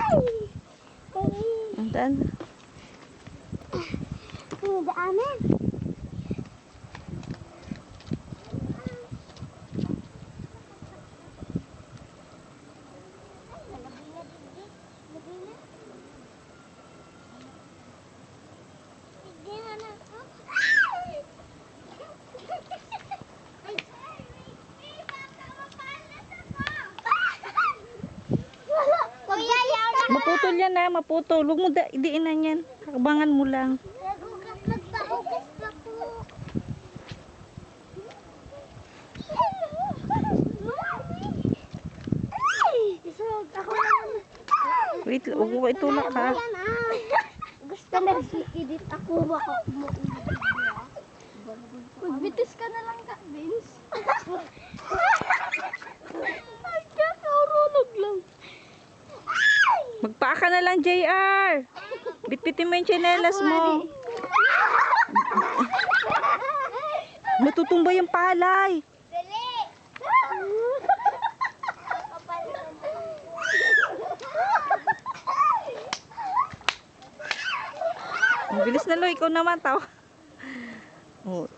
Ang daan. Daanan. Maputol yan na, maputol. Huwag mo idiinan yan. Hakabangan mo lang. Nagpahugas na po. Ako naman. Wait, huwag mo itulak ha. Gusto na i-edit ako. Baka magbitis ka na lang ka, Vince. Ay, kakarulog lang. Magpaa ka na lang, JR. Bitbitin mo yung tsinelas mo. Matutumba yung palay. Dali! Ang bilis na lo, ikaw naman tao. Oh.